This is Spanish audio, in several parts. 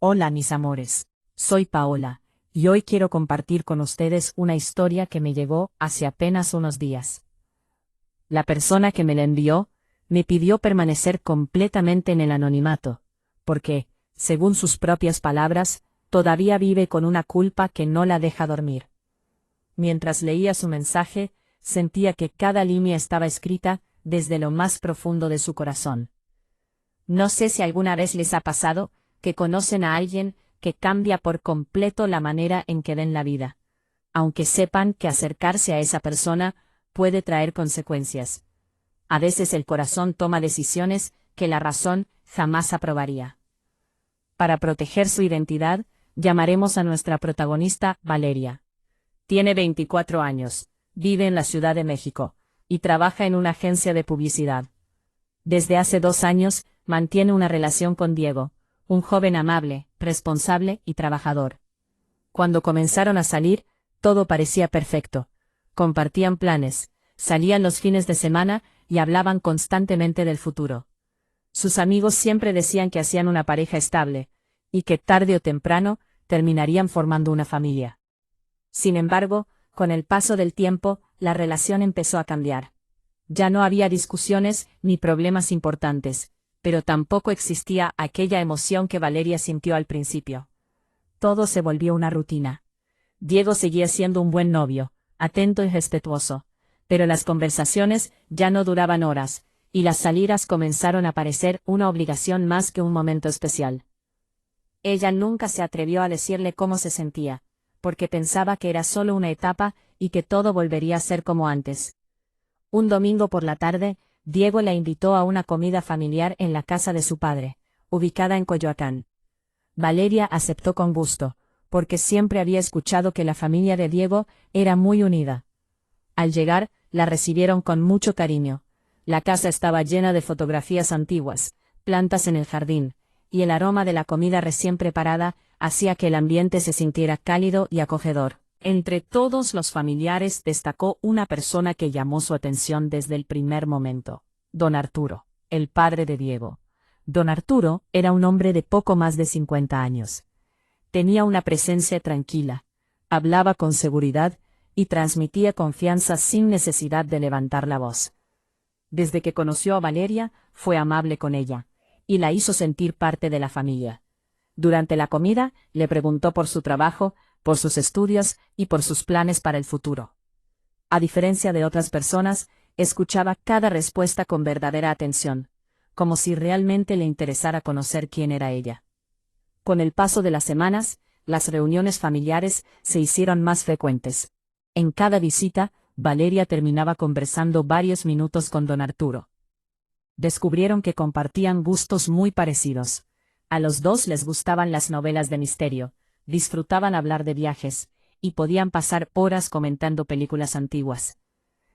Hola mis amores, soy Paola, y hoy quiero compartir con ustedes una historia que me llegó hace apenas unos días. La persona que me la envió, me pidió permanecer completamente en el anonimato, porque, según sus propias palabras, todavía vive con una culpa que no la deja dormir. Mientras leía su mensaje, sentía que cada línea estaba escrita desde lo más profundo de su corazón. No sé si alguna vez les ha pasado que conocen a alguien que cambia por completo la manera en que ven la vida, aunque sepan que acercarse a esa persona puede traer consecuencias. A veces el corazón toma decisiones que la razón jamás aprobaría. Para proteger su identidad, llamaremos a nuestra protagonista Valeria. Tiene 24 años, vive en la Ciudad de México, y trabaja en una agencia de publicidad. Desde hace 2 años, mantiene una relación con Diego, un joven amable, responsable y trabajador. Cuando comenzaron a salir, todo parecía perfecto. Compartían planes, salían los fines de semana y hablaban constantemente del futuro. Sus amigos siempre decían que hacían una pareja estable, y que tarde o temprano terminarían formando una familia. Sin embargo, con el paso del tiempo, la relación empezó a cambiar. Ya no había discusiones ni problemas importantes, pero tampoco existía aquella emoción que Valeria sintió al principio. Todo se volvió una rutina. Diego seguía siendo un buen novio, atento y respetuoso, pero las conversaciones ya no duraban horas, y las salidas comenzaron a parecer una obligación más que un momento especial. Ella nunca se atrevió a decirle cómo se sentía, porque pensaba que era solo una etapa y que todo volvería a ser como antes. Un domingo por la tarde, Diego la invitó a una comida familiar en la casa de su padre, ubicada en Coyoacán. Valeria aceptó con gusto, porque siempre había escuchado que la familia de Diego era muy unida. Al llegar, la recibieron con mucho cariño. La casa estaba llena de fotografías antiguas, plantas en el jardín, y el aroma de la comida recién preparada hacía que el ambiente se sintiera cálido y acogedor. Entre todos los familiares destacó una persona que llamó su atención desde el primer momento: don Arturo, el padre de Diego. Don Arturo era un hombre de poco más de 50 años. Tenía una presencia tranquila, hablaba con seguridad y transmitía confianza sin necesidad de levantar la voz. Desde que conoció a Valeria, fue amable con ella, y la hizo sentir parte de la familia. Durante la comida, le preguntó por su trabajo, por sus estudios y por sus planes para el futuro. A diferencia de otras personas, escuchaba cada respuesta con verdadera atención, como si realmente le interesara conocer quién era ella. Con el paso de las semanas, las reuniones familiares se hicieron más frecuentes. En cada visita, Valeria terminaba conversando varios minutos con don Arturo. Descubrieron que compartían gustos muy parecidos. A los dos les gustaban las novelas de misterio, disfrutaban hablar de viajes, y podían pasar horas comentando películas antiguas.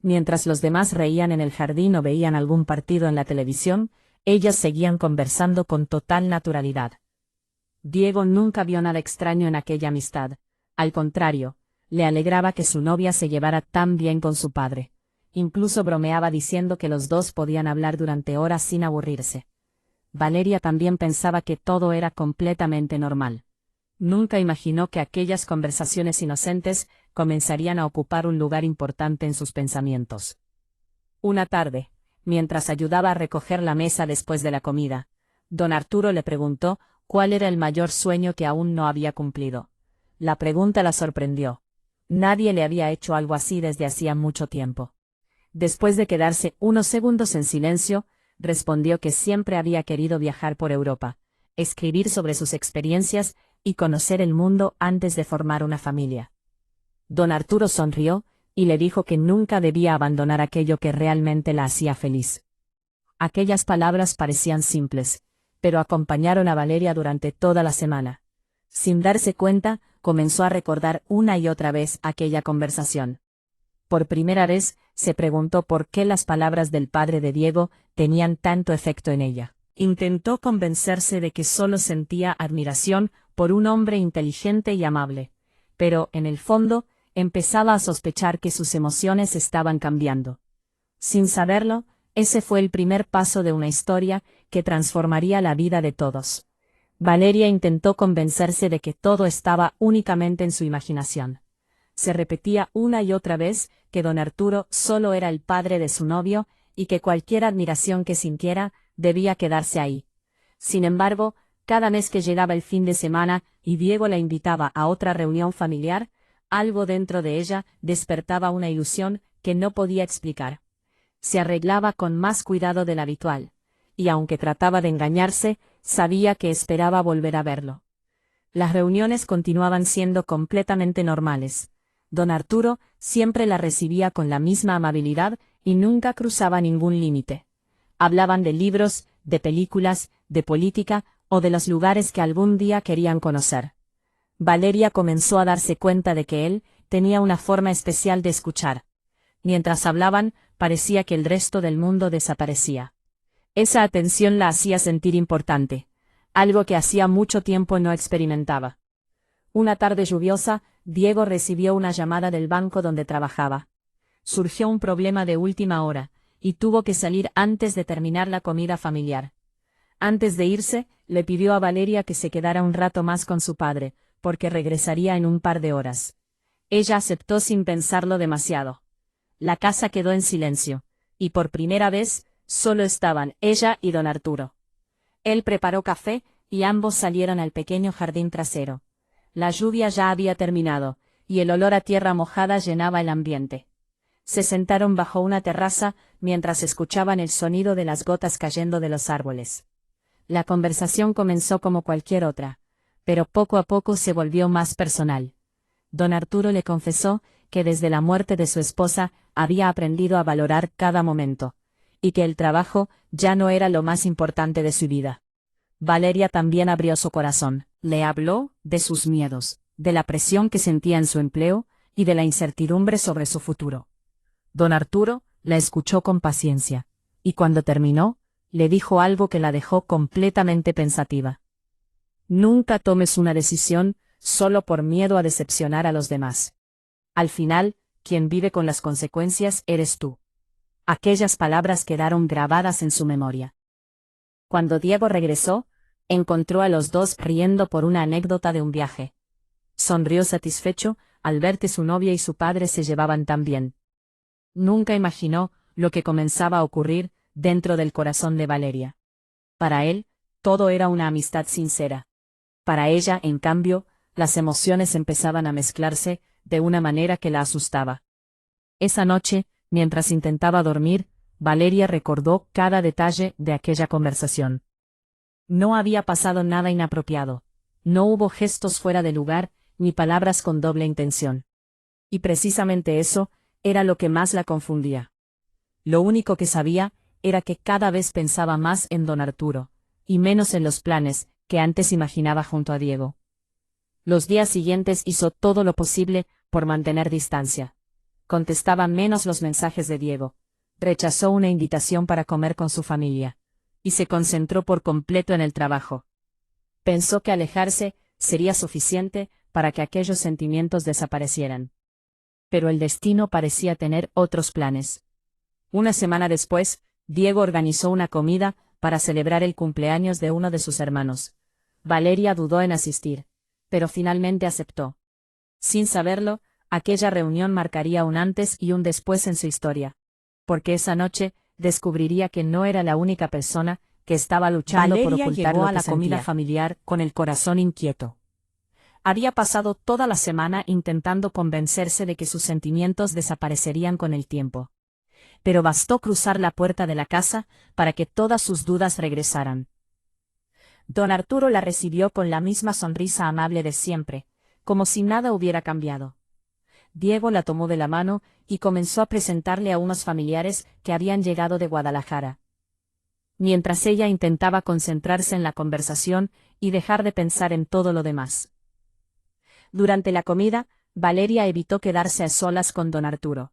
Mientras los demás reían en el jardín o veían algún partido en la televisión, ellas seguían conversando con total naturalidad. Diego nunca vio nada extraño en aquella amistad. Al contrario, le alegraba que su novia se llevara tan bien con su padre. Incluso bromeaba diciendo que los dos podían hablar durante horas sin aburrirse. Valeria también pensaba que todo era completamente normal. Nunca imaginó que aquellas conversaciones inocentes comenzarían a ocupar un lugar importante en sus pensamientos. Una tarde, mientras ayudaba a recoger la mesa después de la comida, don Arturo le preguntó cuál era el mayor sueño que aún no había cumplido. La pregunta la sorprendió. Nadie le había hecho algo así desde hacía mucho tiempo. Después de quedarse unos segundos en silencio, respondió que siempre había querido viajar por Europa, escribir sobre sus experiencias y conocer el mundo antes de formar una familia. Don Arturo sonrió y le dijo que nunca debía abandonar aquello que realmente la hacía feliz. Aquellas palabras parecían simples, pero acompañaron a Valeria durante toda la semana. Sin darse cuenta, comenzó a recordar una y otra vez aquella conversación. Por primera vez, se preguntó por qué las palabras del padre de Diego tenían tanto efecto en ella. Intentó convencerse de que solo sentía admiración por un hombre inteligente y amable, pero, en el fondo, empezaba a sospechar que sus emociones estaban cambiando. Sin saberlo, ese fue el primer paso de una historia que transformaría la vida de todos. Valeria intentó convencerse de que todo estaba únicamente en su imaginación. Se repetía una y otra vez que don Arturo solo era el padre de su novio y que cualquier admiración que sintiera debía quedarse ahí. Sin embargo, cada mes que llegaba el fin de semana y Diego la invitaba a otra reunión familiar, algo dentro de ella despertaba una ilusión que no podía explicar. Se arreglaba con más cuidado del habitual, y aunque trataba de engañarse, sabía que esperaba volver a verlo. Las reuniones continuaban siendo completamente normales. Don Arturo siempre la recibía con la misma amabilidad y nunca cruzaba ningún límite. Hablaban de libros, de películas, de política o de los lugares que algún día querían conocer. Valeria comenzó a darse cuenta de que él tenía una forma especial de escuchar. Mientras hablaban, parecía que el resto del mundo desaparecía. Esa atención la hacía sentir importante, algo que hacía mucho tiempo no experimentaba. Una tarde lluviosa, Diego recibió una llamada del banco donde trabajaba. Surgió un problema de última hora, y tuvo que salir antes de terminar la comida familiar. Antes de irse, le pidió a Valeria que se quedara un rato más con su padre, porque regresaría en un par de horas. Ella aceptó sin pensarlo demasiado. La casa quedó en silencio, y por primera vez, solo estaban ella y don Arturo. Él preparó café, y ambos salieron al pequeño jardín trasero. La lluvia ya había terminado, y el olor a tierra mojada llenaba el ambiente. Se sentaron bajo una terraza, mientras escuchaban el sonido de las gotas cayendo de los árboles. La conversación comenzó como cualquier otra, pero poco a poco se volvió más personal. Don Arturo le confesó que desde la muerte de su esposa había aprendido a valorar cada momento, y que el trabajo ya no era lo más importante de su vida. Valeria también abrió su corazón. Le habló de sus miedos, de la presión que sentía en su empleo y de la incertidumbre sobre su futuro. Don Arturo la escuchó con paciencia, y cuando terminó, le dijo algo que la dejó completamente pensativa. Nunca tomes una decisión solo por miedo a decepcionar a los demás. Al final, quien vive con las consecuencias eres tú. Aquellas palabras quedaron grabadas en su memoria. Cuando Diego regresó, encontró a los dos riendo por una anécdota de un viaje. Sonrió satisfecho al ver que su novia y su padre se llevaban tan bien. Nunca imaginó lo que comenzaba a ocurrir dentro del corazón de Valeria. Para él, todo era una amistad sincera. Para ella, en cambio, las emociones empezaban a mezclarse de una manera que la asustaba. Esa noche, mientras intentaba dormir, Valeria recordó cada detalle de aquella conversación. No había pasado nada inapropiado. No hubo gestos fuera de lugar, ni palabras con doble intención. Y precisamente eso era lo que más la confundía. Lo único que sabía era que cada vez pensaba más en don Arturo, y menos en los planes que antes imaginaba junto a Diego. Los días siguientes hizo todo lo posible por mantener distancia. Contestaba menos los mensajes de Diego. Rechazó una invitación para comer con su familia. Y se concentró por completo en el trabajo. Pensó que alejarse sería suficiente para que aquellos sentimientos desaparecieran. Pero el destino parecía tener otros planes. Una semana después, Diego organizó una comida para celebrar el cumpleaños de uno de sus hermanos. Valeria dudó en asistir, pero finalmente aceptó. Sin saberlo, aquella reunión marcaría un antes y un después en su historia. Porque esa noche descubriría que no era la única persona que estaba luchando por ocultar lo que la comida familiar con el corazón inquieto. Había pasado toda la semana intentando convencerse de que sus sentimientos desaparecerían con el tiempo. Pero bastó cruzar la puerta de la casa para que todas sus dudas regresaran. Don Arturo la recibió con la misma sonrisa amable de siempre, como si nada hubiera cambiado. Diego la tomó de la mano y comenzó a presentarle a unos familiares que habían llegado de Guadalajara. Mientras ella intentaba concentrarse en la conversación y dejar de pensar en todo lo demás. Durante la comida, Valeria evitó quedarse a solas con don Arturo.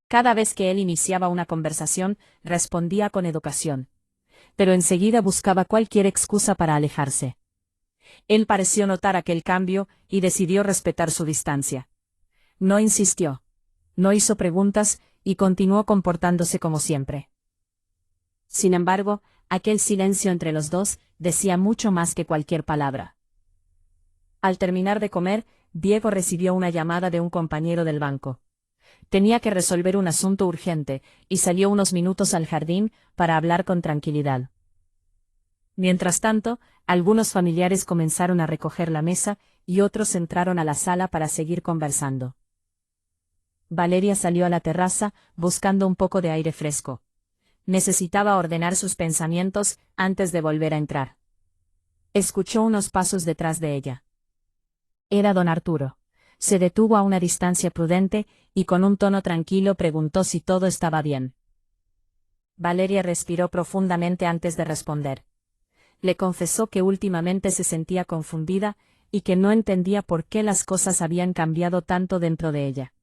Cada vez que él iniciaba una conversación, respondía con educación. Pero enseguida buscaba cualquier excusa para alejarse. Él pareció notar aquel cambio y decidió respetar su distancia. No insistió. No hizo preguntas y continuó comportándose como siempre. Sin embargo, Aquel silencio entre los dos decía mucho más que cualquier palabra. Al terminar de comer, Diego recibió una llamada de un compañero del banco. Tenía que resolver un asunto urgente, y salió unos minutos al jardín para hablar con tranquilidad. Mientras tanto, algunos familiares comenzaron a recoger la mesa y otros entraron a la sala para seguir conversando. Valeria salió a la terraza, buscando un poco de aire fresco. Necesitaba ordenar sus pensamientos antes de volver a entrar. Escuchó unos pasos detrás de ella. Era don Arturo. Se detuvo a una distancia prudente y con un tono tranquilo preguntó si todo estaba bien. Valeria respiró profundamente antes de responder. Le confesó que últimamente se sentía confundida y que no entendía por qué las cosas habían cambiado tanto dentro de ella.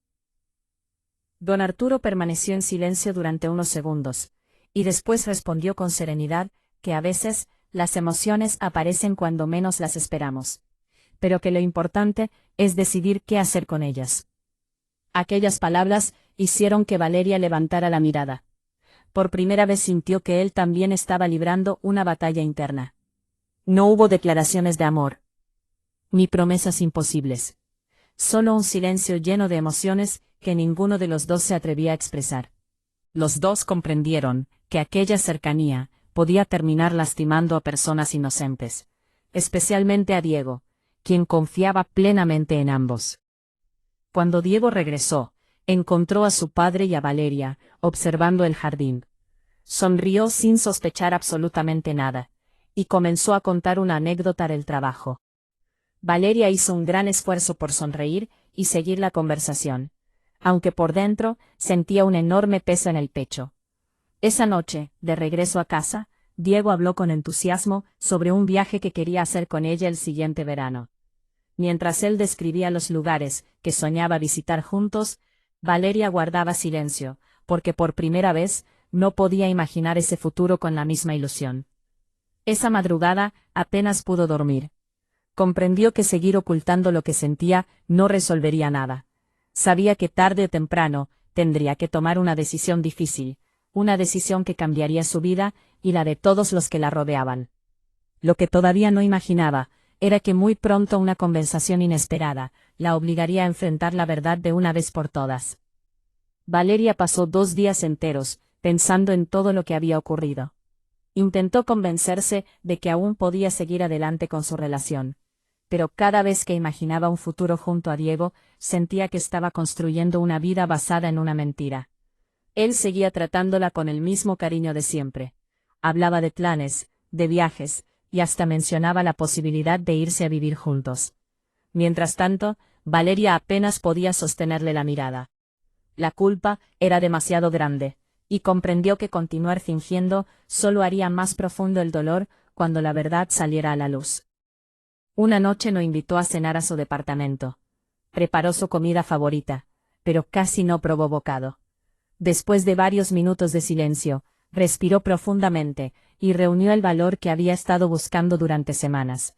Don Arturo permaneció en silencio durante unos segundos, y después respondió con serenidad que a veces las emociones aparecen cuando menos las esperamos, pero que lo importante es decidir qué hacer con ellas. Aquellas palabras hicieron que Valeria levantara la mirada. Por primera vez sintió que él también estaba librando una batalla interna. No hubo declaraciones de amor, ni promesas imposibles. Solo un silencio lleno de emociones que ninguno de los dos se atrevía a expresar. Los dos comprendieron que aquella cercanía podía terminar lastimando a personas inocentes, especialmente a Diego, quien confiaba plenamente en ambos. Cuando Diego regresó, encontró a su padre y a Valeria, observando el jardín. Sonrió sin sospechar absolutamente nada, y comenzó a contar una anécdota del trabajo. Valeria hizo un gran esfuerzo por sonreír y seguir la conversación, aunque por dentro sentía un enorme peso en el pecho. Esa noche, de regreso a casa, Diego habló con entusiasmo sobre un viaje que quería hacer con ella el siguiente verano. Mientras él describía los lugares que soñaba visitar juntos, Valeria guardaba silencio, porque por primera vez no podía imaginar ese futuro con la misma ilusión. Esa madrugada apenas pudo dormir. Comprendió que seguir ocultando lo que sentía no resolvería nada. Sabía que tarde o temprano tendría que tomar una decisión difícil, una decisión que cambiaría su vida y la de todos los que la rodeaban. Lo que todavía no imaginaba era que muy pronto una conversación inesperada la obligaría a enfrentar la verdad de una vez por todas. Valeria pasó 2 días enteros pensando en todo lo que había ocurrido. Intentó convencerse de que aún podía seguir adelante con su relación, pero cada vez que imaginaba un futuro junto a Diego, sentía que estaba construyendo una vida basada en una mentira. Él seguía tratándola con el mismo cariño de siempre. Hablaba de planes, de viajes, y hasta mencionaba la posibilidad de irse a vivir juntos. Mientras tanto, Valeria apenas podía sostenerle la mirada. La culpa era demasiado grande, y comprendió que continuar fingiendo solo haría más profundo el dolor cuando la verdad saliera a la luz. Una noche lo invitó a cenar a su departamento. Preparó su comida favorita, pero casi no probó bocado. Después de varios minutos de silencio, respiró profundamente y reunió el valor que había estado buscando durante semanas.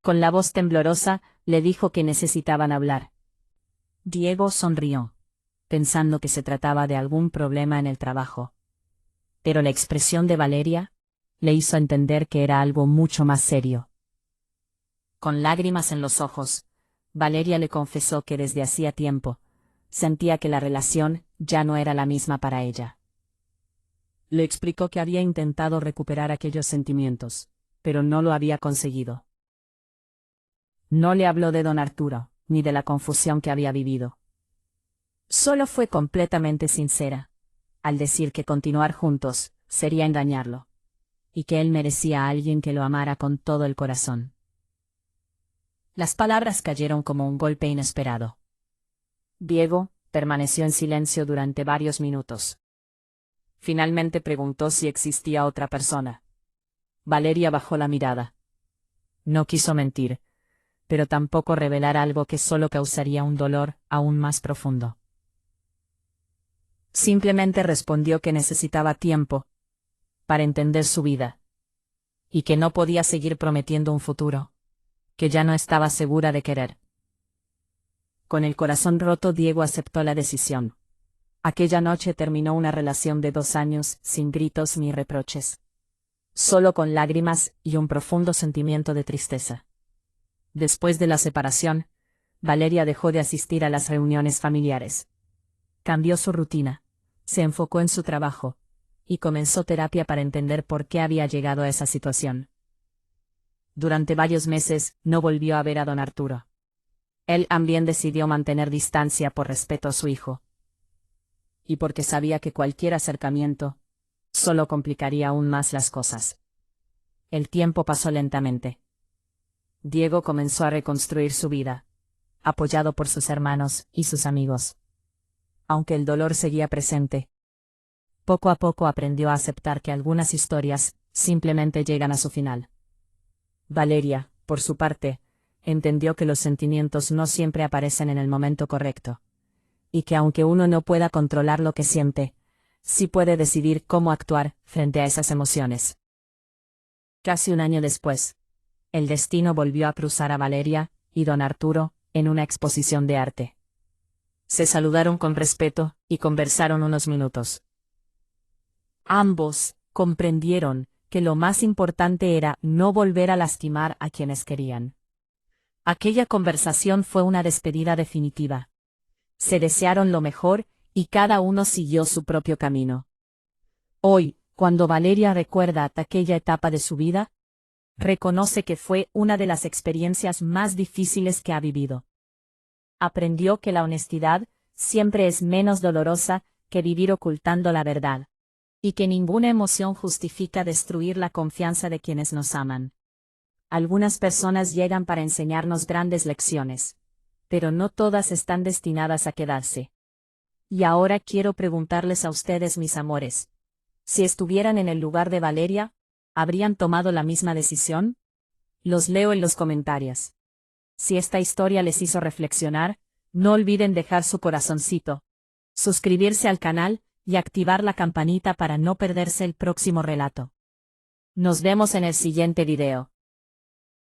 Con la voz temblorosa, le dijo que necesitaban hablar. Diego sonrió, pensando que se trataba de algún problema en el trabajo. Pero la expresión de Valeria le hizo entender que era algo mucho más serio. Con lágrimas en los ojos, Valeria le confesó que desde hacía tiempo sentía que la relación ya no era la misma para ella. Le explicó que había intentado recuperar aquellos sentimientos, pero no lo había conseguido. No le habló de don Arturo, ni de la confusión que había vivido. Solo fue completamente sincera, al decir que continuar juntos sería engañarlo, y que él merecía a alguien que lo amara con todo el corazón. Las palabras cayeron como un golpe inesperado. Diego permaneció en silencio durante varios minutos. Finalmente preguntó si existía otra persona. Valeria bajó la mirada. No quiso mentir, pero tampoco revelar algo que solo causaría un dolor aún más profundo. Simplemente respondió que necesitaba tiempo para entender su vida, y que no podía seguir prometiendo un futuro que ya no estaba segura de querer. Con el corazón roto, Diego aceptó la decisión. Aquella noche terminó una relación de 2 años sin gritos ni reproches. solo con lágrimas y un profundo sentimiento de tristeza. Después de la separación, Valeria dejó de asistir a las reuniones familiares. Cambió su rutina, se enfocó en su trabajo, y comenzó terapia para entender por qué había llegado a esa situación. Durante varios meses no volvió a ver a don Arturo. Él también decidió mantener distancia por respeto a su hijo. Y porque sabía que cualquier acercamiento solo complicaría aún más las cosas. El tiempo pasó lentamente. Diego comenzó a reconstruir su vida, apoyado por sus hermanos y sus amigos. Aunque el dolor seguía presente, poco a poco aprendió a aceptar que algunas historias simplemente llegan a su final. Valeria, por su parte, entendió que los sentimientos no siempre aparecen en el momento correcto, y que aunque uno no pueda controlar lo que siente, sí puede decidir cómo actuar frente a esas emociones. Casi un año después, el destino volvió a cruzar a Valeria y don Arturo en una exposición de arte. Se saludaron con respeto y conversaron unos minutos. Ambos comprendieron que lo más importante era no volver a lastimar a quienes querían. Aquella conversación fue una despedida definitiva. Se desearon lo mejor y cada uno siguió su propio camino. Hoy, cuando Valeria recuerda aquella etapa de su vida, reconoce que fue una de las experiencias más difíciles que ha vivido. Aprendió que la honestidad siempre es menos dolorosa que vivir ocultando la verdad, y que ninguna emoción justifica destruir la confianza de quienes nos aman. Algunas personas llegan para enseñarnos grandes lecciones, pero no todas están destinadas a quedarse. Y ahora quiero preguntarles a ustedes, mis amores, si estuvieran en el lugar de Valeria, ¿habrían tomado la misma decisión? Los leo en los comentarios. Si esta historia les hizo reflexionar, no olviden dejar su corazoncito, suscribirse al canal y activar la campanita para no perderse el próximo relato. Nos vemos en el siguiente video.